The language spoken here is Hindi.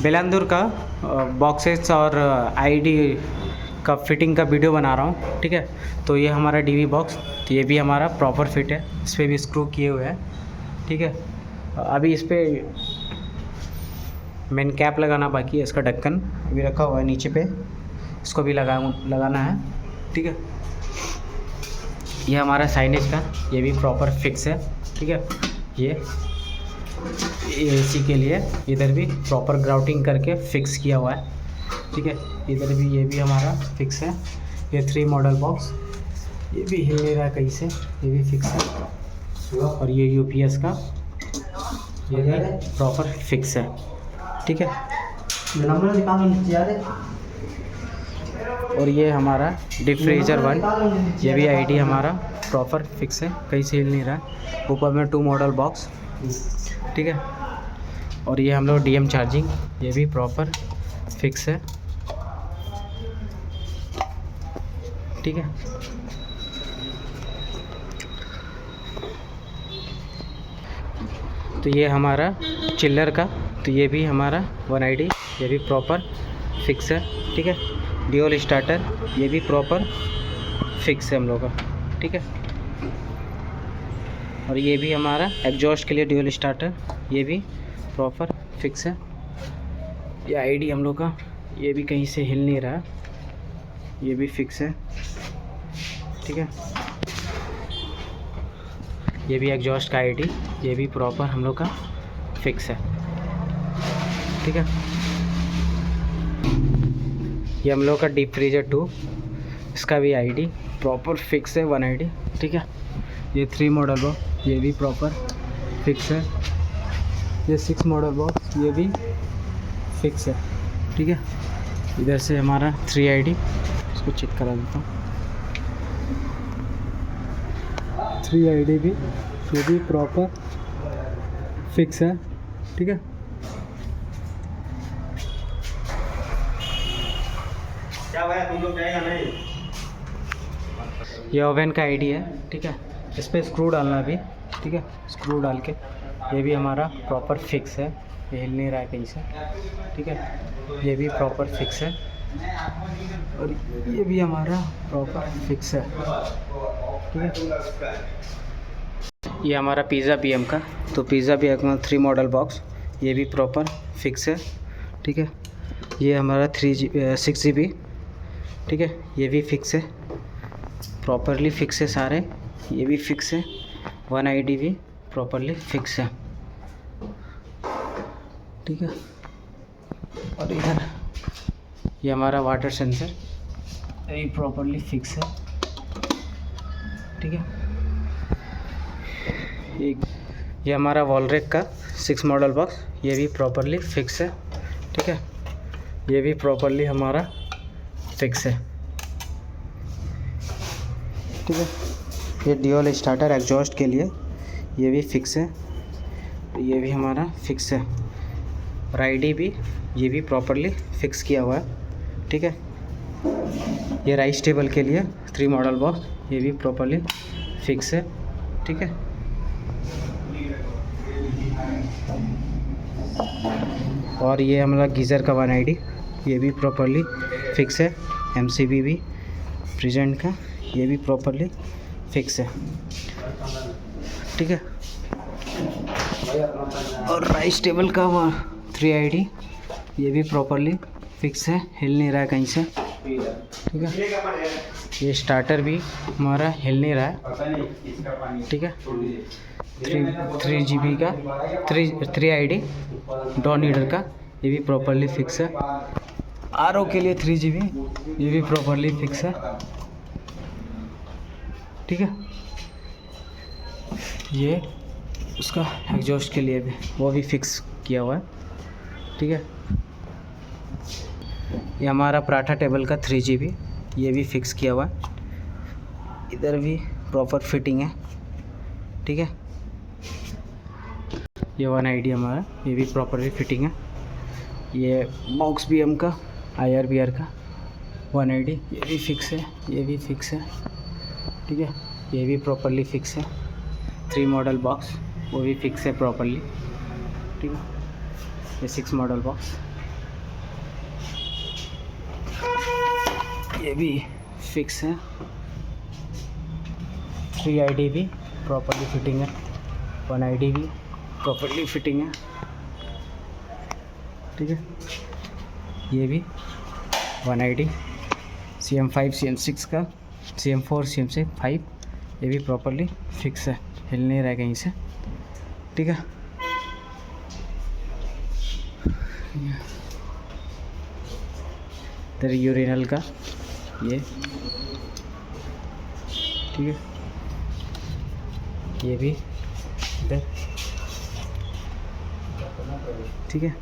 बेलांदूर का बॉक्सेस और आईडी का फिटिंग का वीडियो बना रहा हूँ। ठीक है, तो ये हमारा डीवी बॉक्स, तो ये भी हमारा प्रॉपर फिट है, इस पर भी स्क्रू किए हुए हैं। ठीक है, अभी इस पर मेन कैप लगाना बाकी है, इसका ढक्कन अभी रखा हुआ है नीचे पे, इसको भी लगाना है। ठीक है, ये हमारा साइनेज का, ये भी प्रॉपर फिक्स है। ठीक है, ये एसी के लिए इधर भी प्रॉपर ग्राउटिंग करके फिक्स किया हुआ है। ठीक है, इधर भी ये भी हमारा फिक्स है। ये 3 मॉडल बॉक्स, ये भी हिल नहीं रहा कहीं से, ये भी फिक्स है। और ये यूपीएस का, ये भी प्रॉपर फिक्स है। ठीक है, और ये हमारा डीप फ्रीजर 1, ये भी आईडी हमारा प्रॉपर फिक्स है, कहीं से हिल नहीं रहा। ऊपर में 2 मॉडल बॉक्स। ठीक है, और ये हम लोग डीएम चार्जिंग, ये भी प्रॉपर फिक्स है। ठीक है, तो ये हमारा चिल्लर का, तो ये भी हमारा 1 आईडी, ये भी प्रॉपर फिक्स है। ठीक है, ड्यूल स्टार्टर, ये भी प्रॉपर फिक्स है हम लोग का। ठीक है, और ये भी हमारा एग्जॉस्ट के लिए ड्यूल स्टार्टर, ये भी प्रॉपर फिक्स है। ये आईडी हम लोग का, ये भी कहीं से हिल नहीं रहा, ये भी फिक्स है। ठीक है, ये भी एग्जॉस्ट का आईडी, ये भी प्रॉपर हम लोग का फिक्स है। ठीक है, ये हम लोग का डीप फ्रीजर 2, इसका भी आईडी प्रॉपर फिक्स है, 1 आईडी। ठीक है, ये 3 मॉडल बॉक्स, ये भी प्रॉपर फिक्स है। ये 6 मॉडल बॉक्स, ये भी फिक्स है। ठीक है, इधर से हमारा 3 आईडी, इसको चेक करा देता हूँ। 3 आईडी भी, ये भी प्रॉपर फिक्स है। ठीक है, क्या भाई तुम लोग जाएगा नहीं? ये ओवन का आईडी है। ठीक है, इस पर स्क्रू डालना अभी। ठीक है, स्क्रू डाल के, ये भी हमारा प्रॉपर फिक्स है, ये हिल नहीं रहा है कहीं से। ठीक है, ये भी प्रॉपर फिक्स है, और ये भी हमारा प्रॉपर फिक्स है। ठीक है, ये हमारा पिज़्ज़ा बीएम का, तो पिज़्ज़ा बीएम का 3 मॉडल बॉक्स, ये भी प्रॉपर फिक्स है। ठीक है, ये हमारा 6 GB, ठीक है, ये भी फिक्स है, प्रॉपरली फिक्स है सारे, ये भी फिक्स है। 1 आईडी भी प्रॉपरली फिक्स है। ठीक है, और इधर ये हमारा वाटर सेंसर, ये भी प्रॉपरली फिक्स है। ठीक है, ये हमारा वॉलरेक का 6 मॉडल बॉक्स, ये भी प्रॉपरली फिक्स है। ठीक है, ये भी प्रॉपरली हमारा फिक्स है। ठीक है, ये ड्यूल स्टार्टर एग्जॉस्ट के लिए, ये भी फिक्स है, ये भी हमारा फिक्स है। और आईडी भी, ये भी प्रॉपरली फिक्स किया हुआ है। ठीक है, ये राइस टेबल के लिए 3 मॉडल बॉक्स, ये भी प्रॉपरली फिक्स है। ठीक है, और ये हमारा गीज़र का 1 आईडी, ये भी प्रॉपरली फिक्स है। एमसीबी भी प्रेजेंट का, ये भी प्रॉपरली फिक्स है। ठीक है, और राइस टेबल का 3 आईडी, ये भी प्रॉपरली फिक्स है, हिल नहीं रहा है कहीं से। ठीक है, ये स्टार्टर भी हमारा हिल नहीं रहा है। ठीक है, 3 GB का 3 आईडी डॉन हीटर का, ये भी प्रॉपरली फिक्स है। आरओ के लिए 3 GB, ये भी प्रॉपरली फिक्स है। ठीक है, ये उसका एग्जॉस्ट के लिए भी, वो भी फिक्स किया हुआ है। ठीक है, ये हमारा पराठा टेबल का 3 GB, ये भी फिक्स किया हुआ है, इधर भी प्रॉपर फिटिंग है। ठीक है, ये 1 आईडी हमारा, ये भी प्रॉपरली फिटिंग है। ये बॉक्स बीएम का IRBR का 1 आईडी, ये भी फिक्स है, ये भी फिक्स है। ठीक है, ये भी प्रॉपरली फिक्स है। 3 मॉडल बॉक्स, वो भी फिक्स है प्रॉपरली। ठीक है, ये 6 मॉडल बॉक्स, ये भी फिक्स है। 3 आईडी भी प्रॉपर्ली फिटिंग है, 1 आईडी भी प्रॉपर्ली फिटिंग है, ठीक है। ये भी 1 आईडी CM5 CM6 का, CM4 CM5 ये भी प्रॉपर्ली फिक्स है, हिल नहीं रहा है कहीं से, ठीक है। इधर यूरिनल का ये, ठीक है। ये भी इधर, ठीक है।